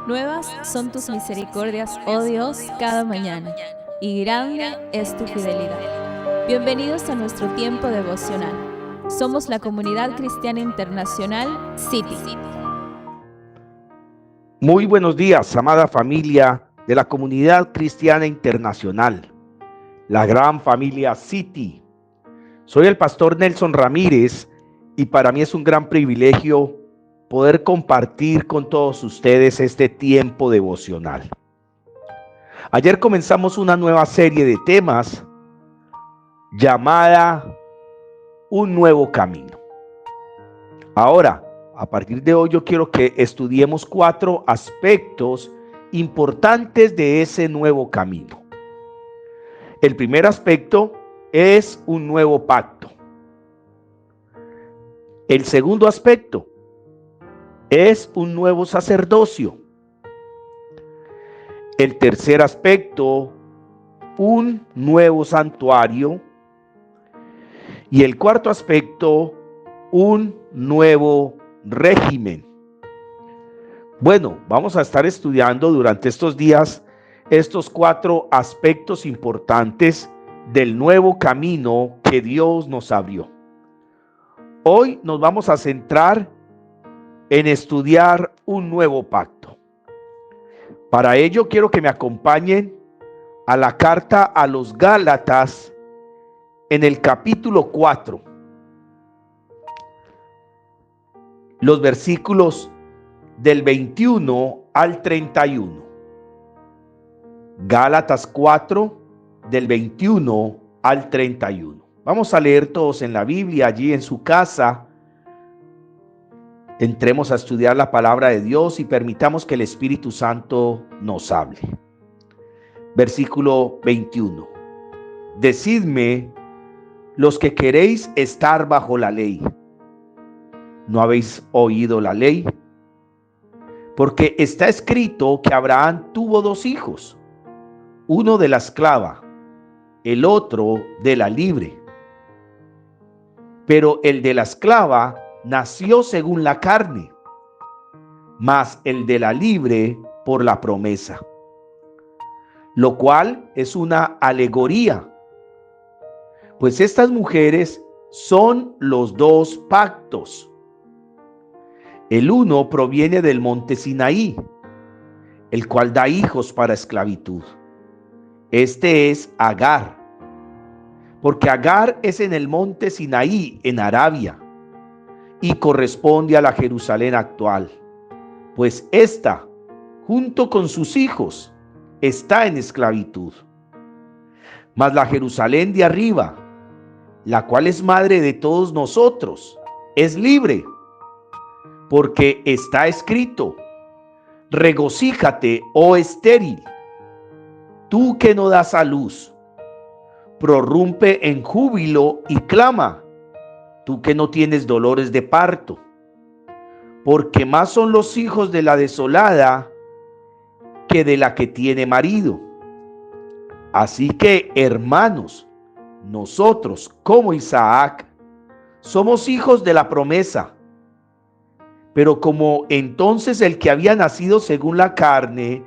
Nuevas son tus misericordias, oh Dios, cada mañana, y grande es tu fidelidad. Bienvenidos a nuestro tiempo devocional. Somos la Comunidad Cristiana Internacional, City. Muy buenos días, amada familia de la Comunidad Cristiana Internacional, la gran familia City. Soy el pastor Nelson Ramírez y para mí es un gran privilegio poder compartir con todos ustedes este tiempo devocional. Ayer comenzamos una nueva serie de temas llamada Un Nuevo Camino. Ahora, a partir de hoy yo quiero que estudiemos 4 aspectos importantes de ese nuevo camino. El primer aspecto es un nuevo pacto. El segundo aspecto es un nuevo sacerdocio. El tercer aspecto, un nuevo santuario. Y el cuarto aspecto, un nuevo régimen. Bueno, vamos a estar estudiando durante estos días estos 4 aspectos importantes del nuevo camino que Dios nos abrió. Hoy nos vamos a centrar en estudiar un nuevo pacto. Para ello quiero que me acompañen a la carta a los Gálatas en el capítulo 4. Los versículos del 21 al 31. Gálatas 4, del 21 al 31. Vamos a leer todos en la Biblia, allí en su casa. Entremos a estudiar la palabra de Dios y permitamos que el Espíritu Santo nos hable. Versículo 21. Decidme, los que queréis estar bajo la ley, ¿no habéis oído la ley? Porque está escrito que Abraham tuvo 2 hijos, uno de la esclava, el otro de la libre. Pero el de la esclava nació según la carne, mas el de la libre por la promesa, lo cual es una alegoría, pues estas mujeres son los 2 pactos. El uno proviene del monte Sinaí, el cual da hijos para esclavitud. Este es Agar, porque Agar es en el monte Sinaí, en Arabia, y corresponde a la Jerusalén actual, pues ésta, junto con sus hijos, está en esclavitud. Mas la Jerusalén de arriba, la cual es madre de todos nosotros, es libre, porque está escrito: regocíjate, oh estéril, tú que no das a luz, prorrumpe en júbilo y clama, tú que no tienes dolores de parto, porque más son los hijos de la desolada que de la que tiene marido. Así que, hermanos, nosotros, como Isaac, somos hijos de la promesa. Pero como entonces el que había nacido según la carne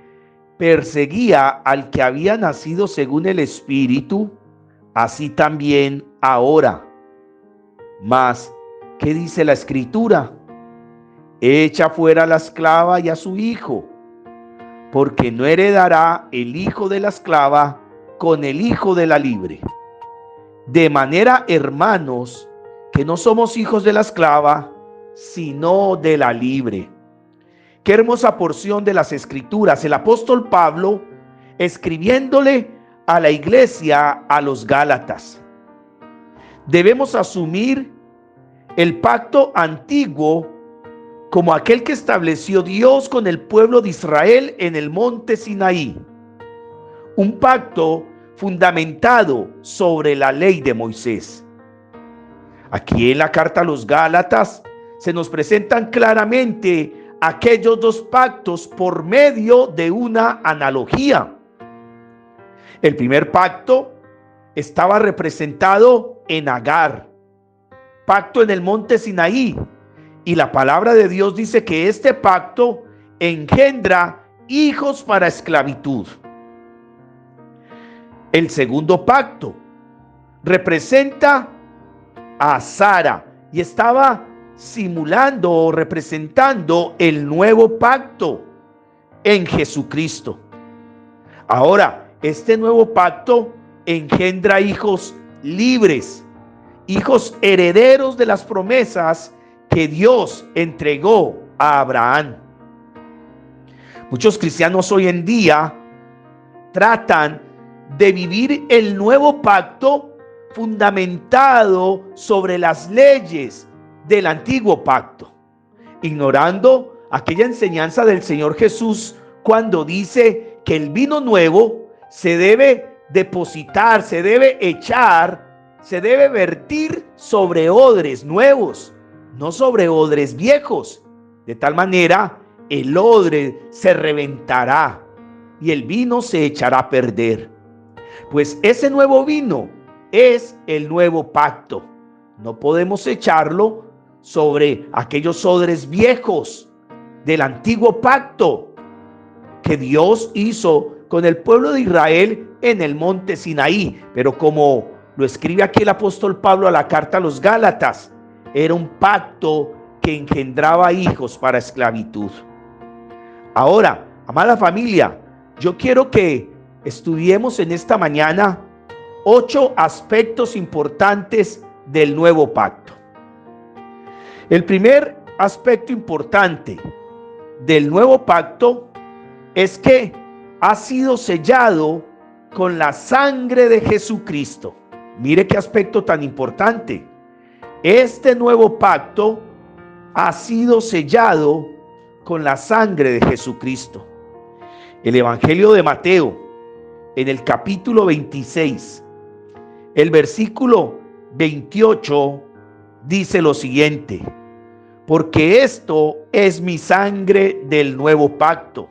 perseguía al que había nacido según el Espíritu, así también ahora. Mas, ¿qué dice la Escritura? Echa fuera a la esclava y a su hijo, porque no heredará el hijo de la esclava con el hijo de la libre. De manera, hermanos, que no somos hijos de la esclava, sino de la libre. Qué hermosa porción de las Escrituras. El apóstol Pablo escribiéndole a la iglesia, a los Gálatas. Debemos asumir el pacto antiguo como aquel que estableció Dios con el pueblo de Israel en el monte Sinaí. Un pacto fundamentado sobre la ley de Moisés. Aquí en la carta a los Gálatas se nos presentan claramente aquellos 2 pactos por medio de una analogía. El primer pacto estaba representado en Agar, pacto en el monte Sinaí, y la palabra de Dios dice que este pacto engendra hijos para esclavitud. El segundo pacto representa a Sara y estaba simulando o representando el nuevo pacto en Jesucristo. Ahora, este nuevo pacto engendra hijos libres, hijos herederos de las promesas que Dios entregó a Abraham. Muchos cristianos hoy en día tratan de vivir el nuevo pacto fundamentado sobre las leyes del antiguo pacto, ignorando aquella enseñanza del Señor Jesús cuando dice que el vino nuevo se debe depositar, se debe echar, se debe vertir sobre odres nuevos, no sobre odres viejos. De tal manera, el odre se reventará y el vino se echará a perder. Pues ese nuevo vino es el nuevo pacto. No podemos echarlo sobre aquellos odres viejos del antiguo pacto que Dios hizo con el pueblo de Israel en el monte Sinaí. Pero como lo escribe aquí el apóstol Pablo a la carta a los Gálatas, era un pacto que engendraba hijos para esclavitud. Ahora, amada familia, yo quiero que estudiemos en esta mañana 8 aspectos importantes del nuevo pacto. El primer aspecto importante del nuevo pacto es que ha sido sellado con la sangre de Jesucristo. Mire qué aspecto tan importante. Este nuevo pacto ha sido sellado con la sangre de Jesucristo. El Evangelio de Mateo, en el capítulo 26, el versículo 28, dice lo siguiente: porque esto es mi sangre del nuevo pacto,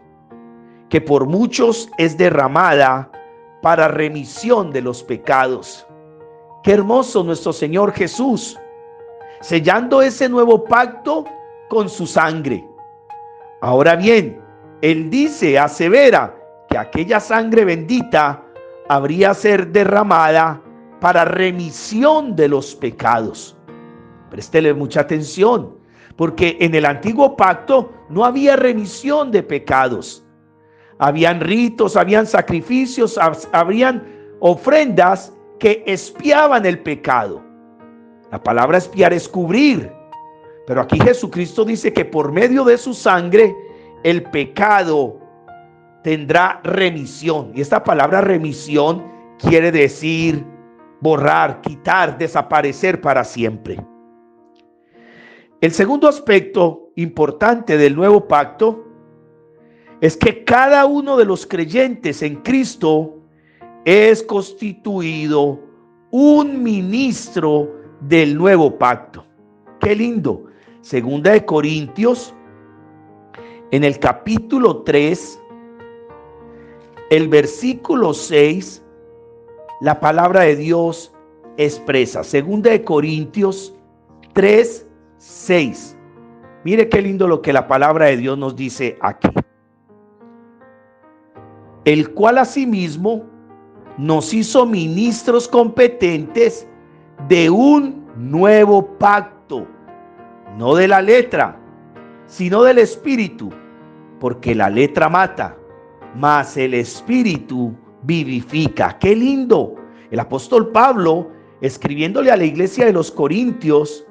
que por muchos es derramada para remisión de los pecados. Qué hermoso nuestro Señor Jesús, sellando ese nuevo pacto con su sangre. Ahora bien, Él dice, asevera, que aquella sangre bendita habría ser derramada para remisión de los pecados. Préstele mucha atención, porque en el antiguo pacto no había remisión de pecados. Habían ritos, habían sacrificios, habrían ofrendas que expiaban el pecado. La palabra expiar es cubrir. Pero aquí Jesucristo dice que por medio de su sangre el pecado tendrá remisión. Y esta palabra remisión quiere decir borrar, quitar, desaparecer para siempre. El segundo aspecto importante del nuevo pacto es que cada uno de los creyentes en Cristo es constituido un ministro del nuevo pacto. Qué lindo. Segunda de Corintios, en el capítulo 3, el versículo 6, la palabra de Dios expresa. Segunda de Corintios 3, 6. Mire qué lindo lo que la palabra de Dios nos dice aquí. El cual asimismo nos hizo ministros competentes de un nuevo pacto, no de la letra, sino del Espíritu, porque la letra mata, mas el Espíritu vivifica. ¡Qué lindo! El apóstol Pablo, escribiéndole a la iglesia de los Corintios,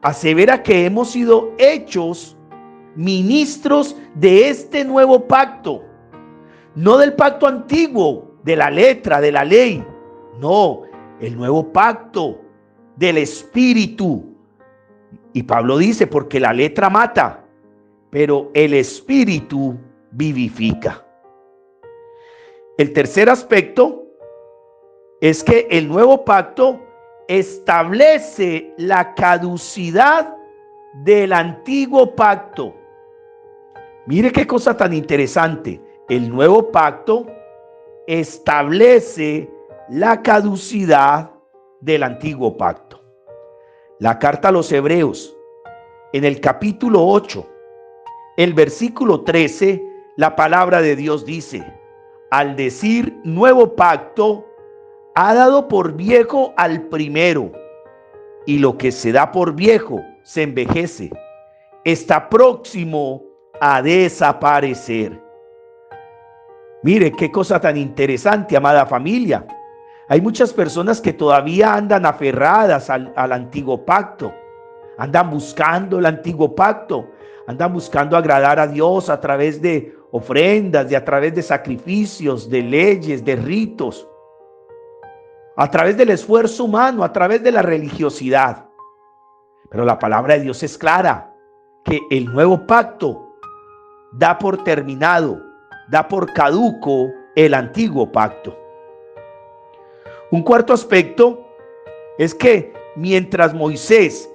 asevera que hemos sido hechos ministros de este nuevo pacto, no del pacto antiguo, de la letra, de la ley, no, el nuevo pacto del Espíritu. Y Pablo dice, porque la letra mata, pero el Espíritu vivifica. El tercer aspecto es que el nuevo pacto establece la caducidad del antiguo pacto. Mire qué cosa tan interesante. El nuevo pacto establece la caducidad del antiguo pacto. La carta a los Hebreos, en el capítulo 8, el versículo 13, la palabra de Dios dice, al decir nuevo pacto, ha dado por viejo al primero, y lo que se da por viejo se envejece, está próximo a desaparecer. Mire qué cosa tan interesante, amada familia. Hay muchas personas que todavía andan aferradas al antiguo pacto, andan buscando el antiguo pacto, andan buscando agradar a Dios a través de ofrendas, a través de sacrificios, de leyes, de ritos, a través del esfuerzo humano, a través de la religiosidad. Pero la palabra de Dios es clara, que el nuevo pacto da por terminado, da por caduco el antiguo pacto. Un cuarto aspecto es que mientras Moisés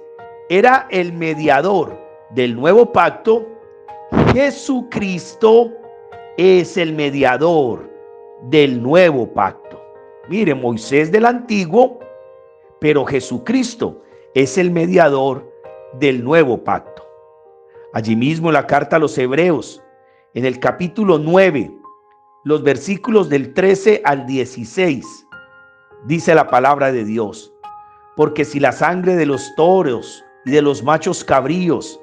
era el mediador del nuevo pacto, Jesucristo es el mediador del nuevo pacto. Mire, Moisés del antiguo, pero Jesucristo es el mediador del nuevo pacto. Allí mismo en la carta a los Hebreos, en el capítulo 9, los versículos del 13 al 16, dice la palabra de Dios: porque si la sangre de los toros y de los machos cabríos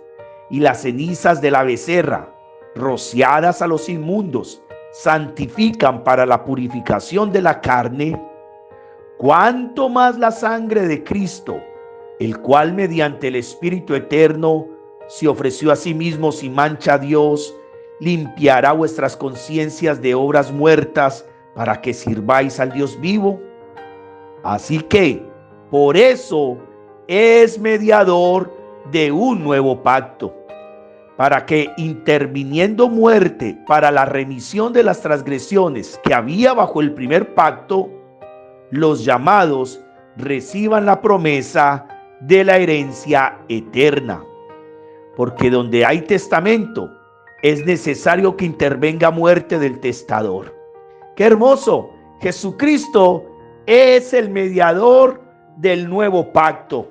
y las cenizas de la becerra, rociadas a los inmundos, santifican para la purificación de la carne, cuánto más la sangre de Cristo, el cual mediante el Espíritu eterno se ofreció a sí mismo sin mancha a Dios, limpiará vuestras conciencias de obras muertas para que sirváis al Dios vivo. Así que, por eso es mediador de un nuevo pacto, para que interviniendo muerte para la remisión de las transgresiones que había bajo el primer pacto, los llamados reciban la promesa de la herencia eterna. Porque donde hay testamento, es necesario que intervenga muerte del testador. ¡Qué hermoso! Jesucristo es el mediador del nuevo pacto.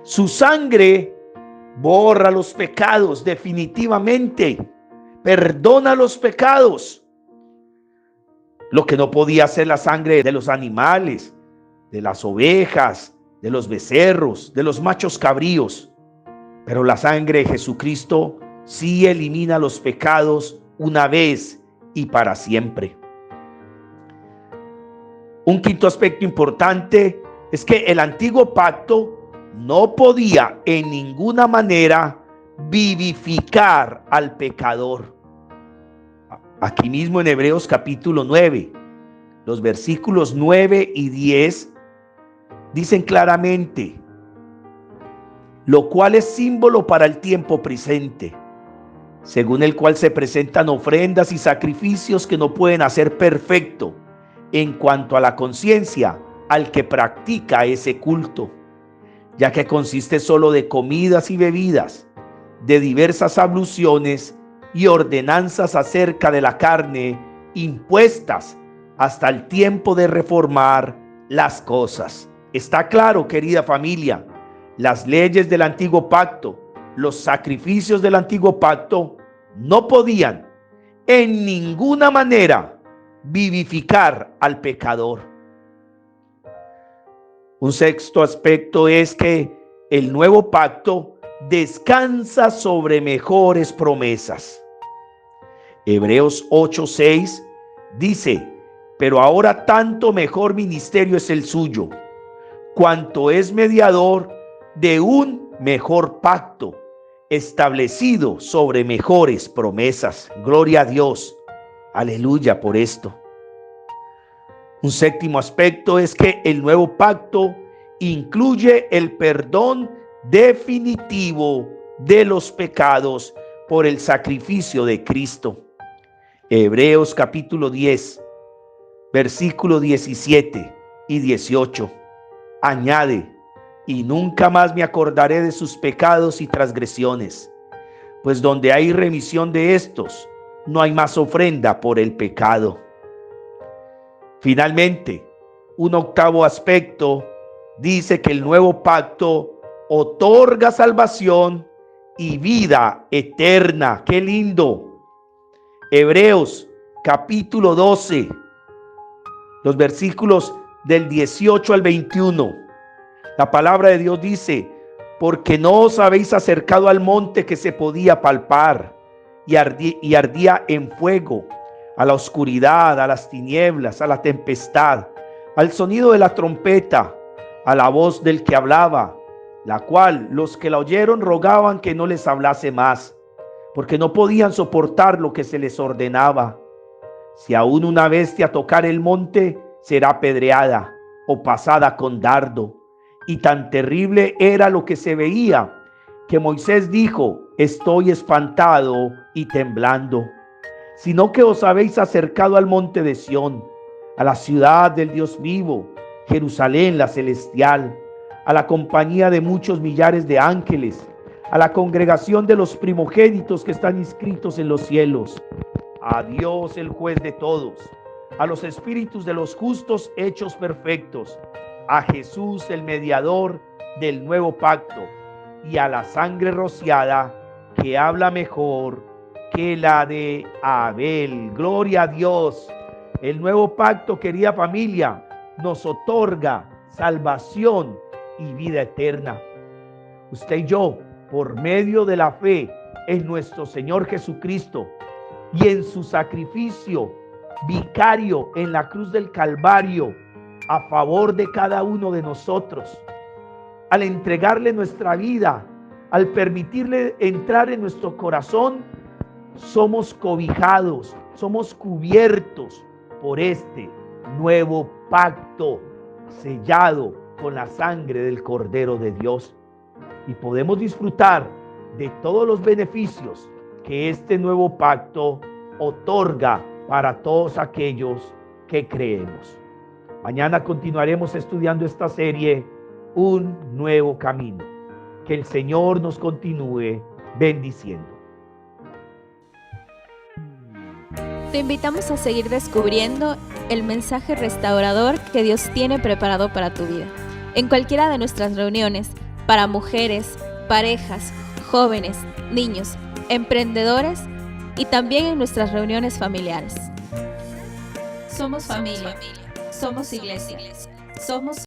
Su sangre borra los pecados definitivamente, perdona los pecados. Lo que no podía hacer la sangre de los animales, de las ovejas, de los becerros, de los machos cabríos. Pero la sangre de Jesucristo sí elimina los pecados una vez y para siempre. Un quinto aspecto importante es que el antiguo pacto no podía en ninguna manera vivificar al pecador. Aquí mismo en Hebreos capítulo 9, los versículos 9 y 10 dicen claramente: lo cual es símbolo para el tiempo presente, según el cual se presentan ofrendas y sacrificios que no pueden hacer perfecto en cuanto a la conciencia al que practica ese culto, ya que consiste solo de comidas y bebidas, de diversas abluciones y ordenanzas acerca de la carne impuestas hasta el tiempo de reformar las cosas. Está claro, querida familia, las leyes del antiguo pacto, los sacrificios del antiguo pacto no podían en ninguna manera vivificar al pecador. Un sexto aspecto es que el nuevo pacto descansa sobre mejores promesas. Hebreos 8:6 dice: pero ahora tanto mejor ministerio es el suyo, cuanto es mediador de un mejor pacto, establecido sobre mejores promesas. Gloria a Dios. Aleluya por esto. Un séptimo aspecto es que el nuevo pacto incluye el perdón definitivo de los pecados por el sacrificio de Cristo. Hebreos capítulo 10, versículo 17 y 18. Añade: y nunca más me acordaré de sus pecados y transgresiones, pues donde hay remisión de estos, no hay más ofrenda por el pecado. Finalmente, un octavo aspecto dice que el nuevo pacto otorga salvación y vida eterna. ¡Qué lindo! Hebreos capítulo 12, los versículos del 18 al 21. La palabra de Dios dice: porque no os habéis acercado al monte que se podía palpar y ardía en fuego, a la oscuridad, a las tinieblas, a la tempestad, al sonido de la trompeta, a la voz del que hablaba, la cual los que la oyeron rogaban que no les hablase más, porque no podían soportar lo que se les ordenaba. Si aún una bestia tocar el monte, será apedreada o pasada con dardo. Y tan terrible era lo que se veía, que Moisés dijo: estoy espantado y temblando. Sino que os habéis acercado al monte de Sión, a la ciudad del Dios vivo, Jerusalén la celestial, a la compañía de muchos millares de ángeles, a la congregación de los primogénitos que están inscritos en los cielos, a Dios el juez de todos, a los espíritus de los justos hechos perfectos, a Jesús el mediador del nuevo pacto, y a la sangre rociada que habla mejor que la de Abel. Gloria a Dios. El nuevo pacto, querida familia, nos otorga salvación y vida eterna. Usted y yo, por medio de la fe en nuestro Señor Jesucristo y en su sacrificio vicario en la cruz del Calvario a favor de cada uno de nosotros, al entregarle nuestra vida, al permitirle entrar en nuestro corazón, somos cobijados, somos cubiertos por este nuevo pacto sellado con la sangre del Cordero de Dios, y podemos disfrutar de todos los beneficios que este nuevo pacto otorga para todos aquellos que creemos. Mañana continuaremos estudiando esta serie, Un Nuevo Camino. Que el Señor nos continúe bendiciendo. Te invitamos a seguir descubriendo el mensaje restaurador que Dios tiene preparado para tu vida. En cualquiera de nuestras reuniones, para mujeres, parejas, jóvenes, niños, emprendedores y también en nuestras reuniones familiares. Somos familia, somos iglesia, somos